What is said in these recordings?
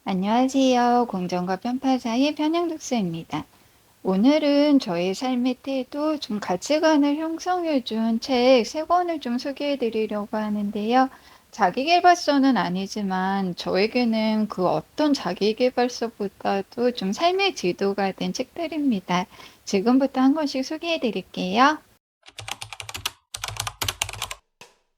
안녕하세요. 공정과 편파 사이의 편향독서입니다. 오늘은 저의 삶의 태도, 좀 가치관을 형성해준 책 세 권을 좀 소개해 드리려고 하는데요. 자기계발서는 아니지만 저에게는 그 어떤 자기계발서보다도 좀 삶의 지도가 된 책들입니다. 지금부터 한 권씩 소개해 드릴게요.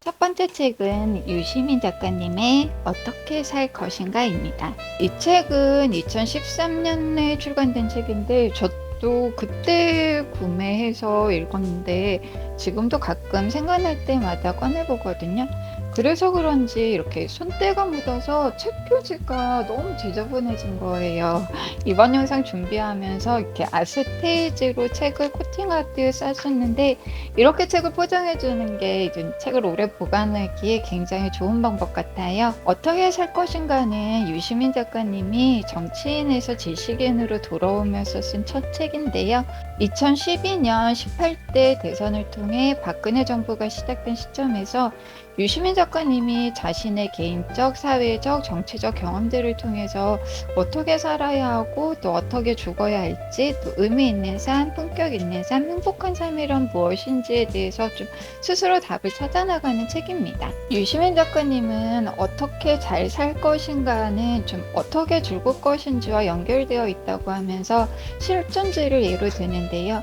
첫 번째 책은 유시민 작가님의 어떻게 살 것인가입니다. 이 책은 2013년에 출간된 책인데 저도 그때 구매해서 읽었는데 지금도 가끔 생각날 때마다 꺼내보거든요. 그래서 그런지 이렇게 손때가 묻어서 책 표지가 너무 지저분해진 거예요. 이번 영상 준비하면서 이렇게 아스테이지로 책을 코팅하듯 싸줬는데 이렇게 책을 포장해 주는 게 이제 책을 오래 보관하기에 굉장히 좋은 방법 같아요. 어떻게 살 것인가는 유시민 작가님이 정치인에서 지식인으로 돌아오면서 쓴 첫 책인데요. 2012년 18대 대선을 통해 박근혜 정부가 시작된 시점에서 유시민 작가님이 자신의 개인적, 사회적, 정치적 경험들을 통해서 어떻게 살아야 하고 또 어떻게 죽어야 할지, 또 의미 있는 삶, 품격 있는 삶, 행복한 삶이란 무엇인지에 대해서 좀 스스로 답을 찾아나가는 책입니다. 유시민 작가님은 어떻게 잘 살 것인가는 좀 어떻게 죽을 것인지와 연결되어 있다고 하면서 실존지를 예로 드는데요.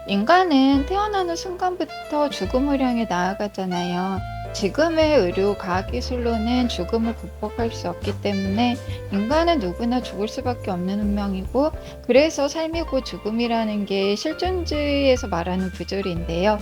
인간은 태어나는 순간부터 죽음을 향해 나아가잖아요. 지금의 의료 과학기술로는 죽음을 극복할 수 없기 때문에 인간은 누구나 죽을 수밖에 없는 운명이고, 그래서 삶이고 죽음이라는 게 실존주의에서 말하는 구절인데요.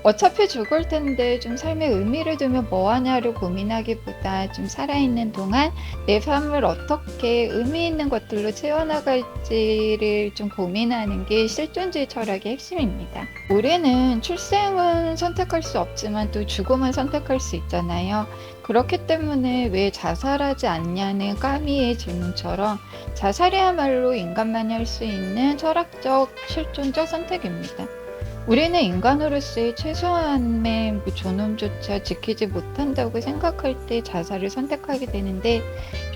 어차피 죽을 텐데 좀 삶의 의미를 두면 뭐하냐를 고민하기보다 좀 살아있는 동안 내 삶을 어떻게 의미 있는 것들로 채워나갈지를 좀 고민하는 게 실존주의 철학의 핵심입니다. 우리는 출생은 선택할 수 없지만 또 죽음은 선택할 수 있잖아요. 그렇기 때문에 왜 자살하지 않냐는 까미의 질문처럼 자살이야말로 인간만이 할 수 있는 철학적, 실존적 선택입니다. 우리는 인간으로서의 최소한의 존엄조차 지키지 못한다고 생각할 때 자살을 선택하게 되는데,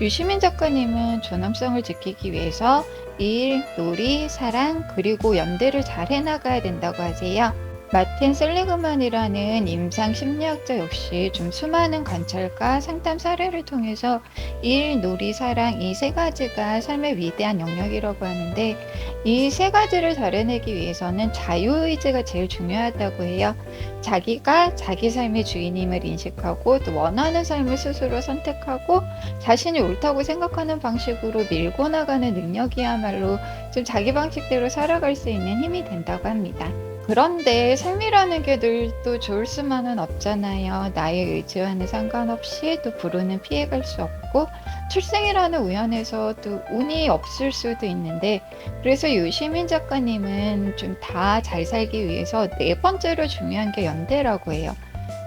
유시민 작가님은 존엄성을 지키기 위해서 일, 놀이, 사랑, 그리고 연대를 잘 해나가야 된다고 하세요. 마틴 셀리그만이라는 임상 심리학자 역시 좀 수많은 관찰과 상담 사례를 통해서 일, 놀이, 사랑 이 세 가지가 삶의 위대한 영역이라고 하는데, 이 세 가지를 잘 해내기 위해서는 자유의지가 제일 중요하다고 해요. 자기가 자기 삶의 주인임을 인식하고 또 원하는 삶을 스스로 선택하고 자신이 옳다고 생각하는 방식으로 밀고 나가는 능력이야말로 좀 자기 방식대로 살아갈 수 있는 힘이 된다고 합니다. 그런데 삶이라는 게 늘 또 좋을 수만은 없잖아요. 나의 의지와는 상관없이 또 불운은 피해갈 수 없고, 출생이라는 우연에서 또 운이 없을 수도 있는데, 그래서 유시민 작가님은 좀 다 잘 살기 위해서 네 번째로 중요한 게 연대라고 해요.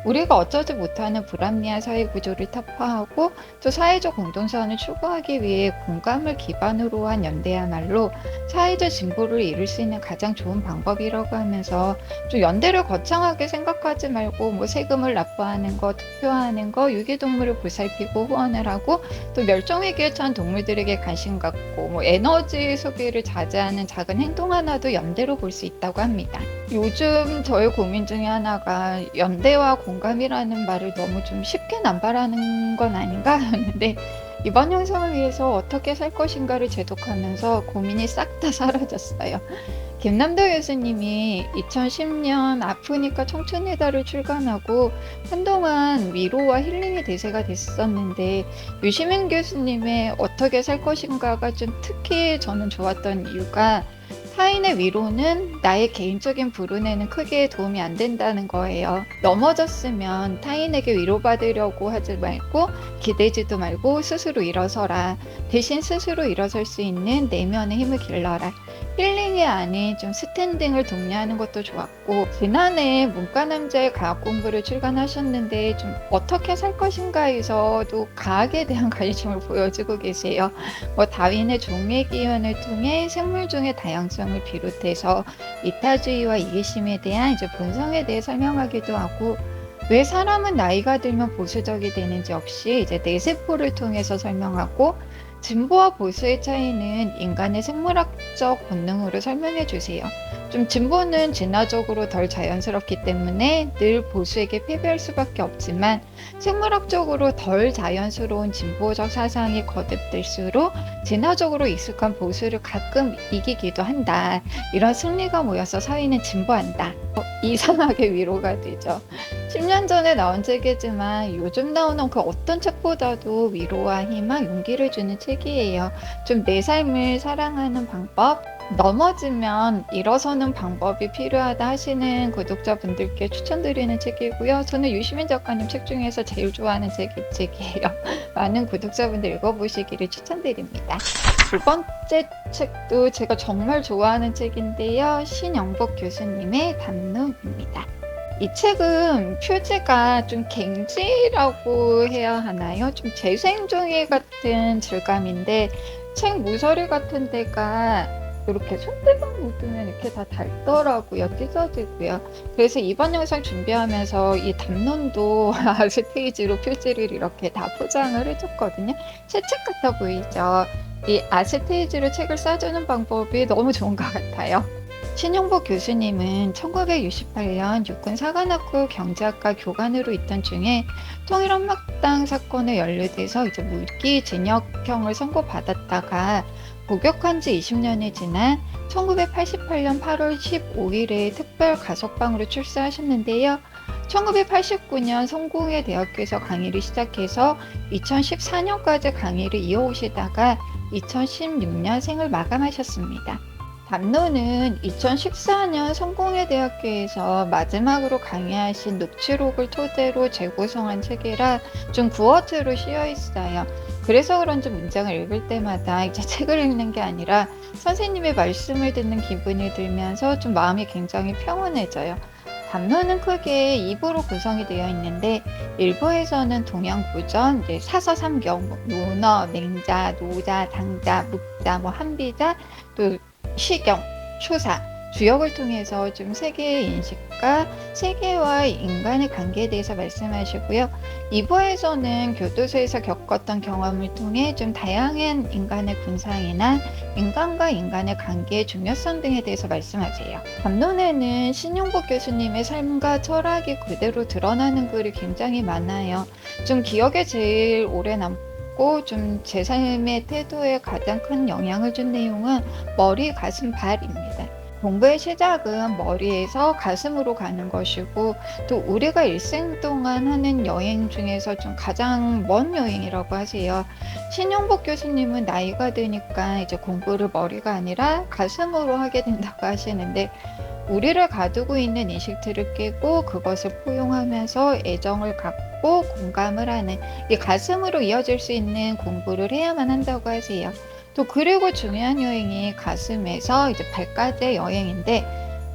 우리가 어쩌지 못하는 불합리한 사회 구조를 타파하고 또 사회적 공동선을 추구하기 위해 공감을 기반으로 한 연대야말로 사회적 진보를 이룰 수 있는 가장 좋은 방법이라고 하면서, 좀 연대를 거창하게 생각하지 말고 뭐 세금을 납부하는 거, 투표하는 거, 유기동물을 보살피고 후원을 하고 또 멸종위기에 처한 동물들에게 관심 갖고 뭐 에너지 소비를 자제하는 작은 행동 하나도 연대로 볼 수 있다고 합니다. 요즘 저의 고민 중에 하나가 연대와 공감이라는 말을 너무 좀 쉽게 남발하는 건 아닌가 하는데, 이번 영상을 위해서 어떻게 살 것인가를 제독하면서 고민이 싹 다 사라졌어요. 김남도 교수님이 2010년 아프니까 청춘이다를 출간하고 한동안 위로와 힐링의 대세가 됐었는데, 유시민 교수님의 어떻게 살 것인가가 좀 특히 저는 좋았던 이유가, 타인의 위로는 나의 개인적인 불운에는 크게 도움이 안 된다는 거예요. 넘어졌으면 타인에게 위로받으려고 하지 말고 기대지도 말고 스스로 일어서라. 대신 스스로 일어설 수 있는 내면의 힘을 길러라. 힐링이 아닌 좀 스탠딩을 독려하는 것도 좋았고, 지난해 문과남자의 과학 공부를 출간하셨는데 좀 어떻게 살 것인가에서도 과학에 대한 관심을 보여주고 계세요. 뭐 다윈의 종의 기원을 통해 생물 중의 다양성을 비롯해서 이타주의와 이기심에 대한 이제 본성에 대해 설명하기도 하고, 왜 사람은 나이가 들면 보수적이 되는지 역시 이제 뇌세포를 통해서 설명하고, 진보와 보수의 차이는 인간의 생물학적 본능으로 설명해 주세요. 좀 진보는 진화적으로 덜 자연스럽기 때문에 늘 보수에게 패배할 수밖에 없지만 생물학적으로 덜 자연스러운 진보적 사상이 거듭될수록 진화적으로 익숙한 보수를 가끔 이기기도 한다. 이런 승리가 모여서 사회는 진보한다. 이상하게 위로가 되죠. 10년 전에 나온 책이지만 요즘 나오는 그 어떤 책보다도 위로와 희망, 용기를 주는 책이에요. 좀 내 삶을 사랑하는 방법, 넘어지면 일어서는 방법이 필요하다 하시는 구독자분들께 추천드리는 책이고요. 저는 유시민 작가님 책 중에서 제일 좋아하는 책이 이 책이에요. 많은 구독자분들 읽어보시기를 추천드립니다. 두 번째 책도 제가 정말 좋아하는 책인데요. 신영복 교수님의 담론입니다. 이 책은 표지가 좀 갱지라고 해야 하나요? 좀 재생종이 같은 질감인데 책 모서리 같은 데가 이렇게 손대만 묻으면 이렇게 다 닳더라고요. 찢어지고요. 그래서 이번 영상 준비하면서 이 담론도 아스테이지로 표지를 이렇게 다 포장을 해줬거든요. 새 책 같아 보이죠? 이 아스테이지로 책을 싸주는 방법이 너무 좋은 것 같아요. 신용복 교수님은 1968년 육군 사관학교 경제학과 교관으로 있던 중에 통일한국당 사건에 연루돼서 이제 무기 징역형을 선고받았다가 복역한 지 20년이 지난 1988년 8월 15일에 특별 가석방으로 출세하셨는데요. 1989년 성공회 대학교에서 강의를 시작해서 2014년까지 강의를 이어오시다가 2016년 생을 마감하셨습니다. 담론은 2014년 성공회대학교에서 마지막으로 강의하신 녹취록을 토대로 재구성한 책이라 좀 구어체로 씌어 있어요. 그래서 그런지 문장을 읽을 때마다 이제 책을 읽는 게 아니라 선생님의 말씀을 듣는 기분이 들면서 좀 마음이 굉장히 평온해져요. 담론은 크게 2부로 구성이 되어 있는데 1부에서는 동양구전, 사서삼경, 논어, 맹자, 노자, 당자, 묵자, 한비자, 또 시경, 초사, 주역을 통해서 좀 세계의 인식과 세계와 인간의 관계에 대해서 말씀하시고요. 2부에서는 교도소에서 겪었던 경험을 통해 좀 다양한 인간의 군상이나 인간과 인간의 관계의 중요성 등에 대해서 말씀하세요. 담론에는 신용복 교수님의 삶과 철학이 그대로 드러나는 글이 굉장히 많아요. 좀 기억에 제일 오래 남고 좀 제 삶의 태도에 가장 큰 영향을 준 내용은 머리, 가슴, 발입니다. 공부의 시작은 머리에서 가슴으로 가는 것이고 또 우리가 일생 동안 하는 여행 중에서 좀 가장 먼 여행이라고 하세요. 신용복 교수님은 나이가 드니까 이제 공부를 머리가 아니라 가슴으로 하게 된다고 하시는데 우리를 가두고 있는 인식들을 깨고 그것을 포용하면서 애정을 갖고 공감을 하는 이 가슴으로 이어질 수 있는 공부를 해야만 한다고 하세요. 또 그리고 중요한 여행이 가슴에서 이제 발까지의 여행인데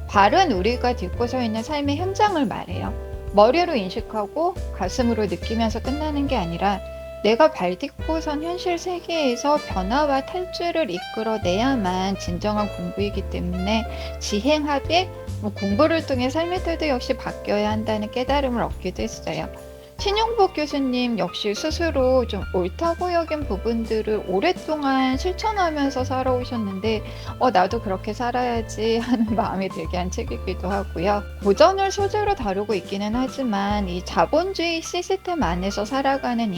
발은 우리가 딛고 서 있는 삶의 현장을 말해요. 머리로 인식하고 가슴으로 느끼면서 끝나는 게 아니라 내가 발 딛고 선 현실 세계에서 변화와 탈출을 이끌어내야만 진정한 공부이기 때문에 지행하되 공부를 통해 삶의 태도 역시 바뀌어야 한다는 깨달음을 얻기도 했어요. 신용복 교수님 역시 스스로 좀 옳다고 여긴 부분들을 오랫동안 실천하면서 살아오셨는데 나도 그렇게 살아야지 하는 마음이 들게 한 책이기도 하고요. 고전을 소재로 다루고 있기는 하지만 이 자본주의 시스템 안에서 살아가는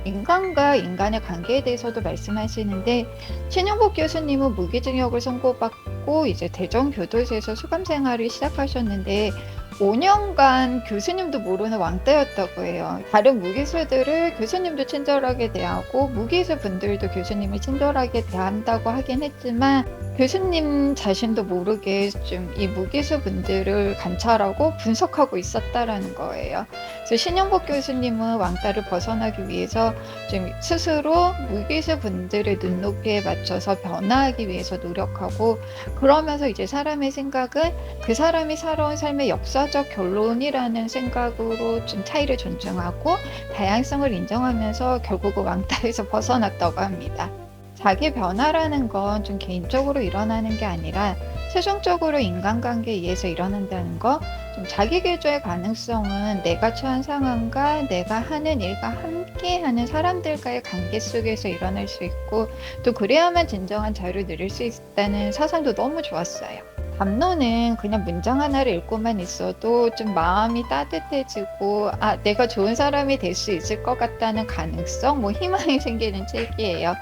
인간과 인간의 관계에 대해서도 말씀하시는데 신용복 교수님은 무기징역을 선고받고 이제 대전교도소에서 수감 생활을 시작하셨는데 5년간 교수님도 모르는 왕따였다고 해요. 다른 무기수들을 교수님도 친절하게 대하고 무기수 분들도 교수님을 친절하게 대한다고 하긴 했지만 교수님 자신도 모르게 좀 이 무기수 분들을 관찰하고 분석하고 있었다라는 거예요. 그래서 신영복 교수님은 왕따를 벗어나기 위해서 좀 스스로 무기수 분들의 눈높이에 맞춰서 변화하기 위해서 노력하고 그러면서 이제 사람의 생각은 그 사람이 살아온 삶의 역사적 결론이라는 생각으로 좀 차이를 존중하고 다양성을 인정하면서 결국은 왕따에서 벗어났다고 합니다. 자기 변화라는 건 좀 개인적으로 일어나는 게 아니라 최종적으로 인간관계에 의해서 일어난다는 거, 좀 자기 개조의 가능성은 내가 처한 상황과 내가 하는 일과 함께하는 사람들과의 관계 속에서 일어날 수 있고, 또 그래야만 진정한 자유를 누릴 수 있다는 사상도 너무 좋았어요. 담론은 그냥 문장 하나를 읽고만 있어도 좀 마음이 따뜻해지고, 아, 내가 좋은 사람이 될 수 있을 것 같다는 가능성, 뭐 희망이 생기는 책이에요.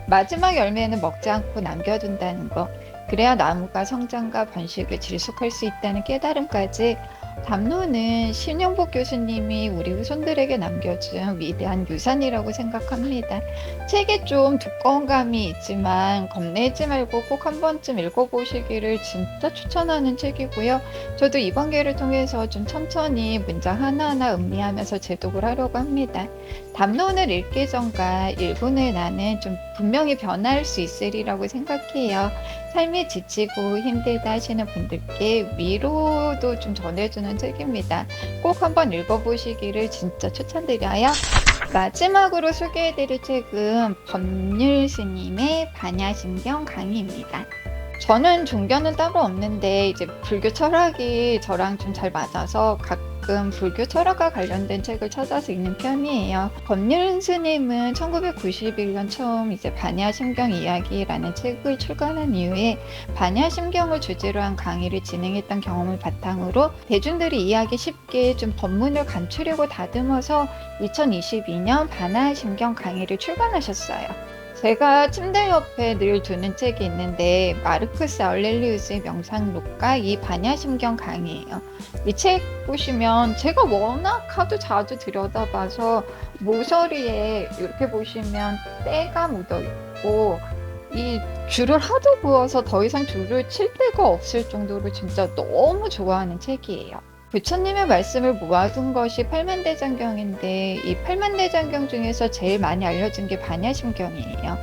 마지막 열매는 먹지 않고 남겨둔다는 거. 그래야 나무가 성장과 번식을 지속할 수 있다는 깨달음까지, 담론은 신용복 교수님이 우리 후손들에게 남겨준 위대한 유산이라고 생각합니다. 책이 좀 두꺼운 감이 있지만 겁내지 말고 꼭 한 번쯤 읽어보시기를 진짜 추천하는 책이고요. 저도 이번 기회를 통해서 좀 천천히 문장 하나하나 음미하면서 제독을 하려고 합니다. 담론을 읽기 전과 읽은 후에 나는 좀 분명히 변할 수 있으리라고 생각해요. 삶이 지치고 힘들다 하시는 분들께 위로도 좀 전해주는 책입니다. 꼭 한번 읽어보시기를 진짜 추천드려요. 마지막으로 소개해드릴 책은 법률 스님의 반야심경 강의입니다. 저는 종교는 따로 없는데 이제 불교 철학이 저랑 좀 잘 맞아서 가끔 불교 철학과 관련된 책을 찾아서 읽는 편이에요. 법률 스님은 1991년 처음 이제 반야심경 이야기라는 책을 출간한 이후에 반야심경을 주제로 한 강의를 진행했던 경험을 바탕으로 대중들이 이해하기 쉽게 좀 법문을 감추려고 다듬어서 2022년 반야심경 강의를 출간하셨어요. 제가 침대 옆에 늘 두는 책이 있는데 마르크스 아울렐리우스의 명상록과 이 반야심경 강의예요. 이 책 보시면 제가 워낙 하도 자주 들여다봐서 모서리에 이렇게 보시면 때가 묻어 있고 이 줄을 하도 그어서 더 이상 줄을 칠 데가 없을 정도로 진짜 너무 좋아하는 책이에요. 부처님의 말씀을 모아둔 것이 팔만대장경인데 이 팔만대장경 중에서 제일 많이 알려진 게 반야심경이에요.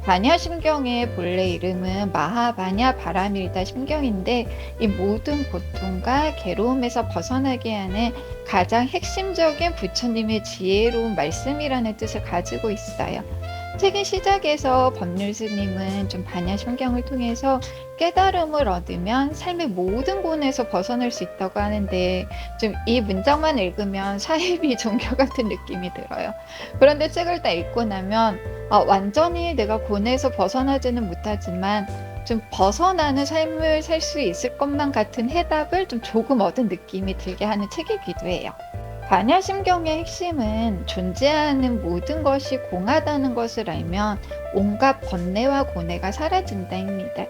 반야심경의 본래 이름은 마하반야 바라밀다 심경인데 이 모든 고통과 괴로움에서 벗어나게 하는 가장 핵심적인 부처님의 지혜로운 말씀이라는 뜻을 가지고 있어요. 책의 시작에서 법률 스님은 좀 반야심경을 통해서 깨달음을 얻으면 삶의 모든 고뇌에서 벗어날 수 있다고 하는데 좀 이 문장만 읽으면 사이비 종교 같은 느낌이 들어요. 그런데 책을 다 읽고 나면 완전히 내가 고뇌에서 벗어나지는 못하지만 좀 벗어나는 삶을 살 수 있을 것만 같은 해답을 좀 조금 얻은 느낌이 들게 하는 책이기도 해요. 반야심경의 핵심은 존재하는 모든 것이 공하다는 것을 알면 온갖 번뇌와 고뇌가 사라진다입니다.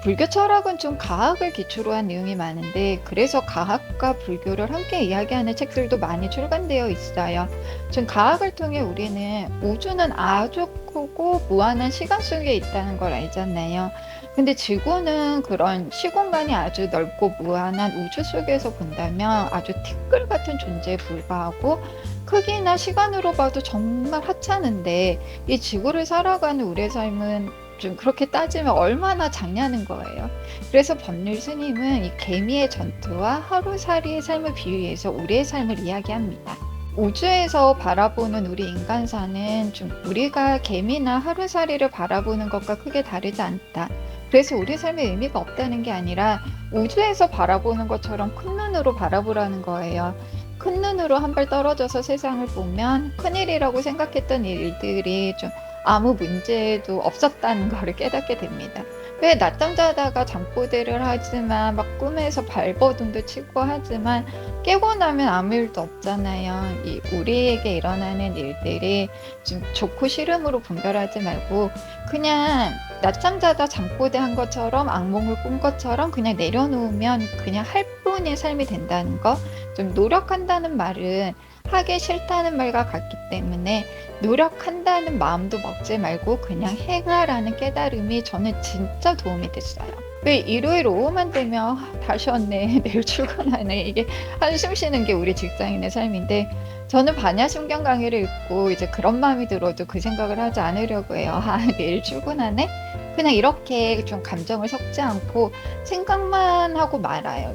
불교 철학은 좀 가학을 기초로 한 내용이 많은데 그래서 가학과 불교를 함께 이야기하는 책들도 많이 출간되어 있어요. 좀 가학을 통해 우리는 우주는 아주 크고 무한한 시간 속에 있다는 걸 알잖아요. 근데 지구는 그런 시공간이 아주 넓고 무한한 우주 속에서 본다면 아주 티끌 같은 존재에 불과하고 크기나 시간으로 봐도 정말 하찮은데 이 지구를 살아가는 우리의 삶은 좀 그렇게 따지면 얼마나 작냐는 거예요. 그래서 법률 스님은 이 개미의 전투와 하루살이의 삶을 비유해서 우리의 삶을 이야기합니다. 우주에서 바라보는 우리 인간사는 좀 우리가 개미나 하루살이를 바라보는 것과 크게 다르지 않다. 그래서 우리 삶에 의미가 없다는 게 아니라 우주에서 바라보는 것처럼 큰 눈으로 바라보라는 거예요. 큰 눈으로 한 발 떨어져서 세상을 보면 큰일이라고 생각했던 일들이 좀 아무 문제도 없었다는 것을 깨닫게 됩니다. 왜 낮잠 자다가 잠꼬대를 하지만 막 꿈에서 발버둥도 치고 하지만 깨고 나면 아무 일도 없잖아요. 우리에게 일어나는 일들이 좀 좋고 싫음으로 분별하지 말고 그냥 낮잠 자다 잠꼬대 한 것처럼 악몽을 꾼 것처럼 그냥 내려놓으면 그냥 할 뿐의 삶이 된다는 거. 좀 노력한다는 말은 하기 싫다는 말과 같기 때문에 노력한다는 마음도 먹지 말고 그냥 행하라는 깨달음이 저는 진짜 도움이 됐어요. 왜 일요일 오후만 되면 다시 왔네 내일 출근하네 이게 한숨 쉬는 게 우리 직장인의 삶인데 저는 반야심경 강의를 읽고 이제 그런 마음이 들어도 그 생각을 하지 않으려고 해요. 내일 출근하네? 그냥 이렇게 좀 감정을 섞지 않고 생각만 하고 말아요.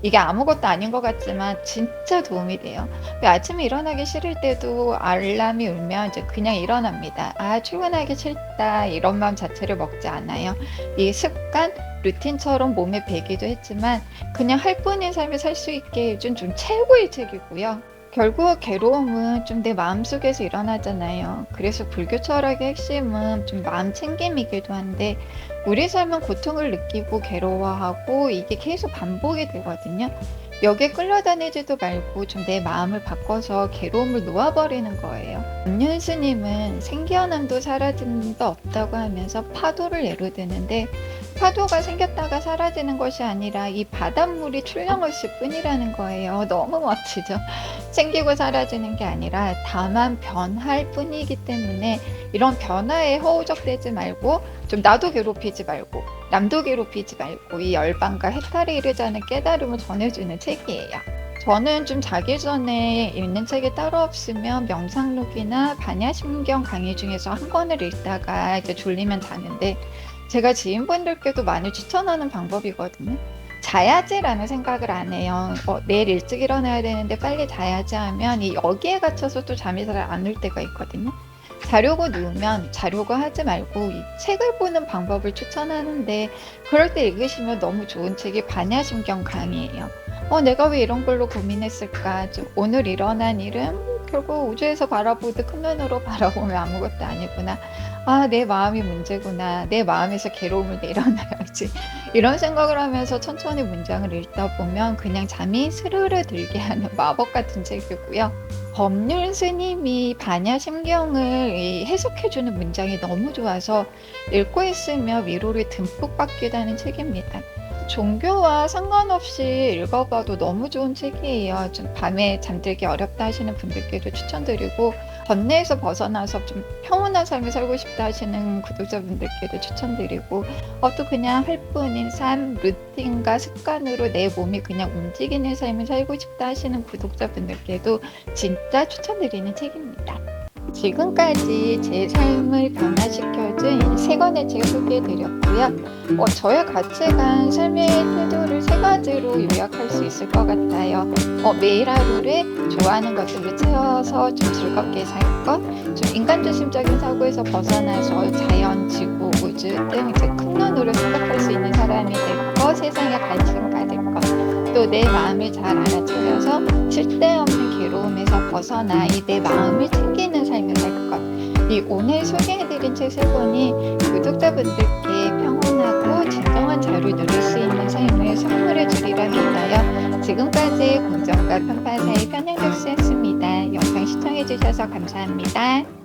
이게 아무것도 아닌 것 같지만 진짜 도움이 돼요. 아침에 일어나기 싫을 때도 알람이 울면 이제 그냥 일어납니다. '아 출근하기 싫다.' 이런 마음 자체를 먹지 않아요. 이 습관, 루틴처럼 몸에 배기도 했지만 그냥 할 뿐인 삶을 살 수 있게 해준 좀 최고의 책이고요. 결국 괴로움은 좀 내 마음속에서 일어나잖아요. 그래서 불교 철학의 핵심은 좀 마음 챙김이기도 한데 우리 삶은 고통을 느끼고 괴로워하고 이게 계속 반복이 되거든요. 여기에 끌려다니지도 말고 좀 내 마음을 바꿔서 괴로움을 놓아버리는 거예요. 법륜 스님은 생겨남도 사라짐도 없다고 하면서 파도를 예로 드는데 파도가 생겼다가 사라지는 것이 아니라 이 바닷물이 출렁였을 뿐이라는 거예요. 너무 멋지죠? 생기고 사라지는 게 아니라 다만 변할 뿐이기 때문에 이런 변화에 허우적대지 말고 좀 나도 괴롭히지 말고 남도 괴롭히지 말고 이 열반과 해탈에 이르자는 깨달음을 전해주는 책이에요. 저는 좀 자기 전에 읽는 책이 따로 없으면 명상록이나 반야심경 강의 중에서 한 권을 읽다가 이제 졸리면 자는데 제가 지인분들께도 많이 추천하는 방법이거든요. 자야지라는 생각을 안 해요. 내일 일찍 일어나야 되는데 빨리 자야지 하면 이 여기에 갇혀서 또 잠이 잘 안 올 때가 있거든요. 자려고 누우면 자려고 하지 말고 이 책을 보는 방법을 추천하는데 그럴 때 읽으시면 너무 좋은 책이 반야심경 강의예요. 내가 왜 이런 걸로 고민했을까? 좀 오늘 일어난 일은 결국 우주에서 바라보듯 큰 눈으로 바라보면 아무것도 아니구나. 아, 내 마음이 문제구나. 내 마음에서 괴로움을 내려놔야지. 이런 생각을 하면서 천천히 문장을 읽다 보면 그냥 잠이 스르르 들게 하는 마법 같은 책이고요. 법륜 스님이 반야심경을 해석해주는 문장이 너무 좋아서 읽고 있으면 위로를 듬뿍 받기도 하는 책입니다. 종교와 상관없이 읽어봐도 너무 좋은 책이에요. 좀 밤에 잠들기 어렵다 하시는 분들께도 추천드리고 번뇌에서 벗어나서 좀 평온한 삶을 살고 싶다 하시는 구독자분들께도 추천드리고 또 그냥 할 뿐인 삶, 루틴과 습관으로 내 몸이 그냥 움직이는 삶을 살고 싶다 하시는 구독자분들께도 진짜 추천드리는 책입니다. 지금까지 제 삶을 변화시켜준 세 권의 책 소개해드렸고요. 저의 가치관, 삶의 태도를 세 가지로 요약할 수 있을 것 같아요. 매일 하루를 좋아하는 것들로 채워서 좀 즐겁게 살 것, 좀 인간중심적인 사고에서 벗어나서 자연, 지구, 우주 등 이제 큰 눈으로 생각할 수 있는 사람이 될 것, 세상에 관심을 가질 것, 또 내 마음을 잘 알아차려서 쓸데없는 괴로움에서 벗어나 이 내 마음을 챙기는 삶을 살 것. 이 오늘 소개해드린 책 세 권이 구독자분들께 평온하고 진정한 자유를 누릴 수 있는 삶을 선물해 주리라 믿어요. 지금까지 공정과 편파 사이 편향적수였습니다. 영상 시청해주셔서 감사합니다.